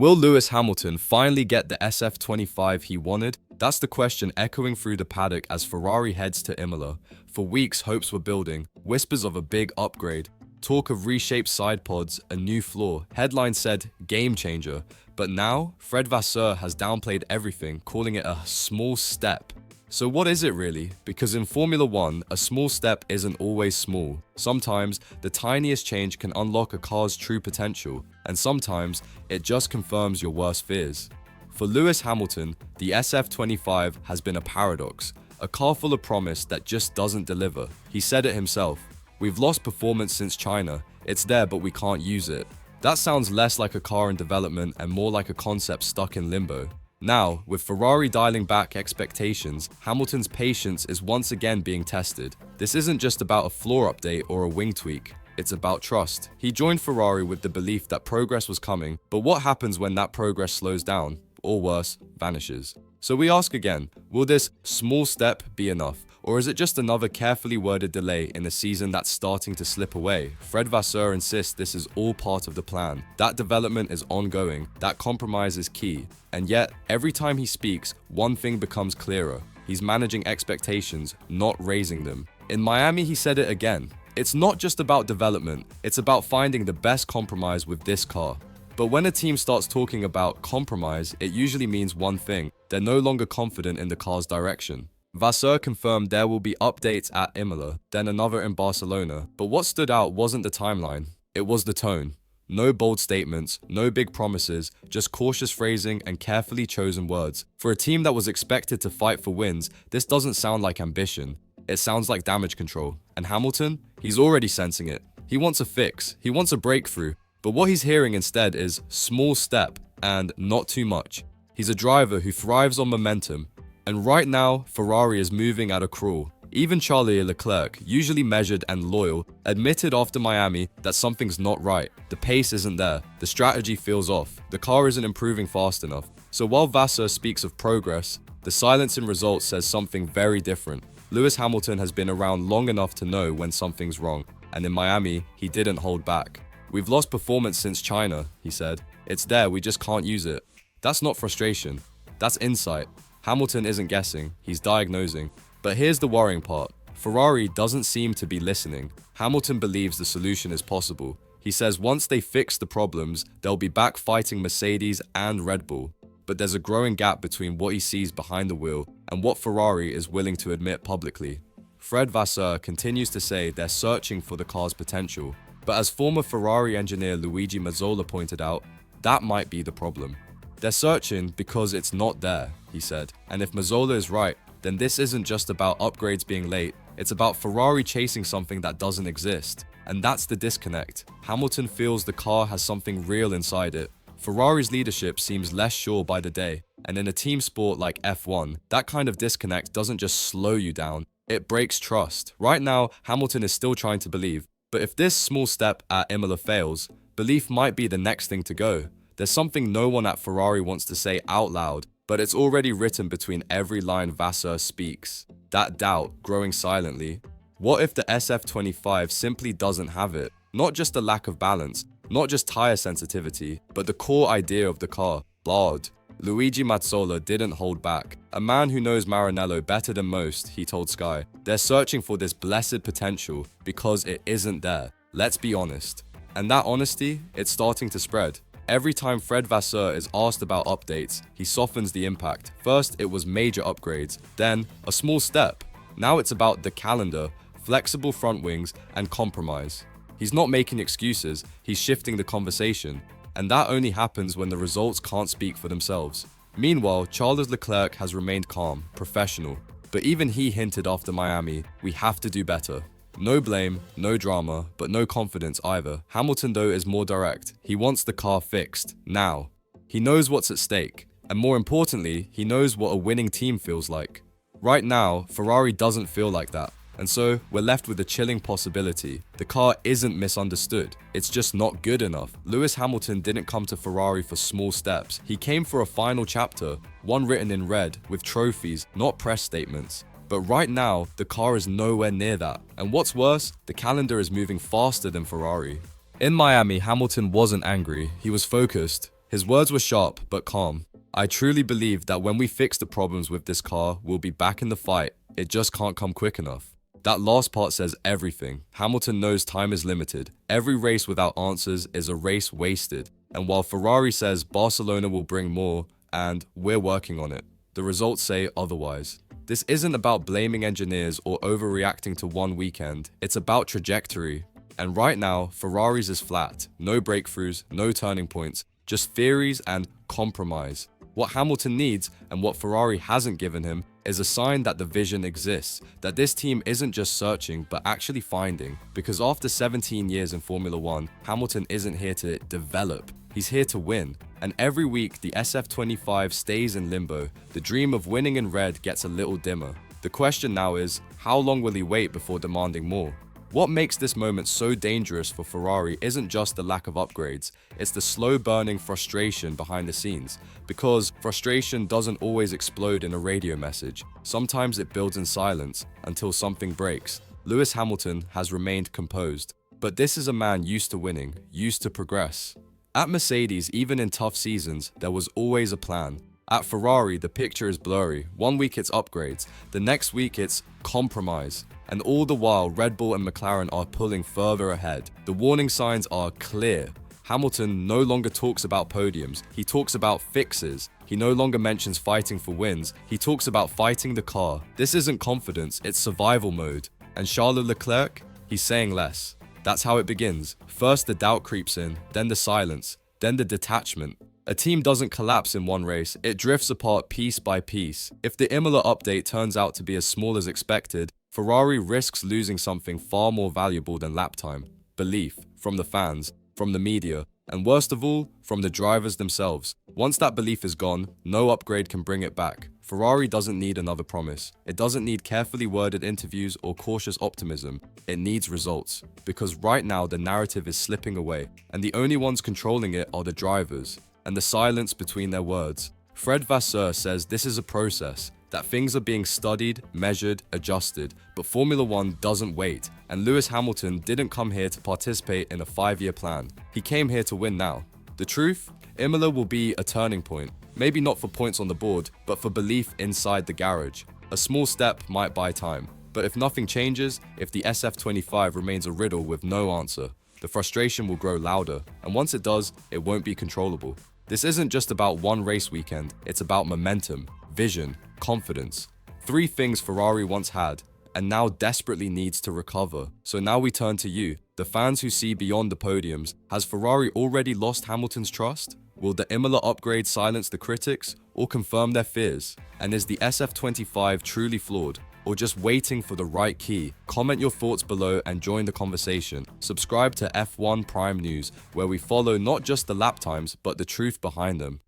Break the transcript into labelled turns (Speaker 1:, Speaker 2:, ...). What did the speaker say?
Speaker 1: Will Lewis Hamilton finally get the SF-25 he wanted? That's the question echoing through the paddock as Ferrari heads to Imola. For weeks, hopes were building, whispers of a big upgrade, talk of reshaped side pods, a new floor. Headlines said, game changer. But now, Fred Vasseur has downplayed everything, calling it a small step. So what is it really? Because in Formula 1, a small step isn't always small. Sometimes, the tiniest change can unlock a car's true potential, and sometimes, it just confirms your worst fears. For Lewis Hamilton, the SF-25 has been a paradox, a car full of promise that just doesn't deliver. He said it himself, "We've lost performance since China, it's there but we can't use it." That sounds less like a car in development and more like a concept stuck in limbo. Now, with Ferrari dialing back expectations, Hamilton's patience is once again being tested. This isn't just about a floor update or a wing tweak, it's about trust. He joined Ferrari with the belief that progress was coming, but what happens when that progress slows down, or worse, vanishes? So we ask again, will this small step be enough? Or is it just another carefully worded delay in a season that's starting to slip away? Fred Vasseur insists this is all part of the plan. That development is ongoing, that compromise is key. And yet, every time he speaks, one thing becomes clearer. He's managing expectations, not raising them. In Miami, he said it again. It's not just about development, it's about finding the best compromise with this car. But when a team starts talking about compromise, it usually means one thing: they're no longer confident in the car's direction. Vasseur confirmed there will be updates at Imola, then another in Barcelona. But what stood out wasn't the timeline, it was the tone. No bold statements, no big promises, just cautious phrasing and carefully chosen words. For a team that was expected to fight for wins, this doesn't sound like ambition. It sounds like damage control. And Hamilton? He's already sensing it. He wants a fix, he wants a breakthrough. But what he's hearing instead is small step and not too much. He's a driver who thrives on momentum. And right now, Ferrari is moving at a crawl. Even Charles Leclerc, usually measured and loyal, admitted after Miami that something's not right. The pace isn't there, the strategy feels off, the car isn't improving fast enough. So while Vasseur speaks of progress, the silence in results says something very different. Lewis Hamilton has been around long enough to know when something's wrong, and in Miami, he didn't hold back. "We've lost performance since China," he said. "It's there, we just can't use it." That's not frustration, that's insight. Hamilton isn't guessing, he's diagnosing. But here's the worrying part. Ferrari doesn't seem to be listening. Hamilton believes the solution is possible. He says once they fix the problems, they'll be back fighting Mercedes and Red Bull. But there's a growing gap between what he sees behind the wheel and what Ferrari is willing to admit publicly. Fred Vasseur continues to say they're searching for the car's potential. But as former Ferrari engineer Luigi Mazzola pointed out, that might be the problem. They're searching because it's not there, he said. And if Mazzola is right, then this isn't just about upgrades being late, it's about Ferrari chasing something that doesn't exist. And that's the disconnect. Hamilton feels the car has something real inside it. Ferrari's leadership seems less sure by the day. And in a team sport like F1, that kind of disconnect doesn't just slow you down, it breaks trust. Right now, Hamilton is still trying to believe. But if this small step at Imola fails, belief might be the next thing to go. There's something no one at Ferrari wants to say out loud, but it's already written between every line Vasseur speaks. That doubt growing silently. What if the SF-25 simply doesn't have it? Not just a lack of balance, not just tire sensitivity, but the core idea of the car, BARD. Luigi Mazzola didn't hold back. A man who knows Maranello better than most, he told Sky. They're searching for this blessed potential because it isn't there. Let's be honest. And that honesty, it's starting to spread. Every time Fred Vasseur is asked about updates, he softens the impact. First, it was major upgrades, then a small step. Now it's about the calendar, flexible front wings, and compromise. He's not making excuses, he's shifting the conversation. And that only happens when the results can't speak for themselves. Meanwhile, Charles Leclerc has remained calm, professional. But even he hinted after Miami, we have to do better. No blame, no drama, but no confidence either. Hamilton though is more direct. He wants the car fixed, now. He knows what's at stake. And more importantly, he knows what a winning team feels like. Right now, Ferrari doesn't feel like that. And so, we're left with a chilling possibility. The car isn't misunderstood, it's just not good enough. Lewis Hamilton didn't come to Ferrari for small steps. He came for a final chapter, one written in red, with trophies, not press statements. But right now, the car is nowhere near that. And what's worse, the calendar is moving faster than Ferrari. In Miami, Hamilton wasn't angry, he was focused. His words were sharp but calm. I truly believe that when we fix the problems with this car, we'll be back in the fight. It just can't come quick enough. That last part says everything. Hamilton knows time is limited. Every race without answers is a race wasted. And while Ferrari says Barcelona will bring more, and we're working on it, the results say otherwise. This isn't about blaming engineers or overreacting to one weekend. It's about trajectory. And right now, Ferrari's is flat. No breakthroughs, no turning points, just theories and compromise. What Hamilton needs, and what Ferrari hasn't given him, is a sign that the vision exists, that this team isn't just searching, but actually finding. Because after 17 years in Formula 1, Hamilton isn't here to develop, he's here to win. And every week, the SF-25 stays in limbo. The dream of winning in red gets a little dimmer. The question now is, how long will he wait before demanding more? What makes this moment so dangerous for Ferrari isn't just the lack of upgrades, it's the slow-burning frustration behind the scenes. Because frustration doesn't always explode in a radio message. Sometimes it builds in silence until something breaks. Lewis Hamilton has remained composed. But this is a man used to winning, used to progress. At Mercedes, even in tough seasons, there was always a plan. At Ferrari, the picture is blurry. One week it's upgrades, the next week it's compromise. And all the while, Red Bull and McLaren are pulling further ahead. The warning signs are clear. Hamilton no longer talks about podiums, he talks about fixes. He no longer mentions fighting for wins, he talks about fighting the car. This isn't confidence, it's survival mode. And Charles Leclerc, he's saying less. That's how it begins. First the doubt creeps in, then the silence, then the detachment. A team doesn't collapse in one race, it drifts apart piece by piece. If the Imola update turns out to be as small as expected, Ferrari risks losing something far more valuable than lap time. Belief, from the fans, from the media, and worst of all, from the drivers themselves. Once that belief is gone, no upgrade can bring it back. Ferrari doesn't need another promise. It doesn't need carefully worded interviews or cautious optimism. It needs results. Because right now the narrative is slipping away, and the only ones controlling it are the drivers, and the silence between their words. Fred Vasseur says this is a process, that things are being studied, measured, adjusted, but Formula 1 doesn't wait, and Lewis Hamilton didn't come here to participate in a 5-year plan. He came here to win now. The truth? Imola will be a turning point, maybe not for points on the board, but for belief inside the garage. A small step might buy time, but if nothing changes, if the SF-25 remains a riddle with no answer, the frustration will grow louder, and once it does, it won't be controllable. This isn't just about one race weekend, it's about momentum, vision, confidence. 3 things Ferrari once had, and now desperately needs to recover. So now we turn to you, the fans who see beyond the podiums. Has Ferrari already lost Hamilton's trust? Will the Imola upgrade silence the critics, or confirm their fears? And is the SF-25 truly flawed, or just waiting for the right key? Comment your thoughts below and join the conversation. Subscribe to F1 Prime News, where we follow not just the lap times, but the truth behind them.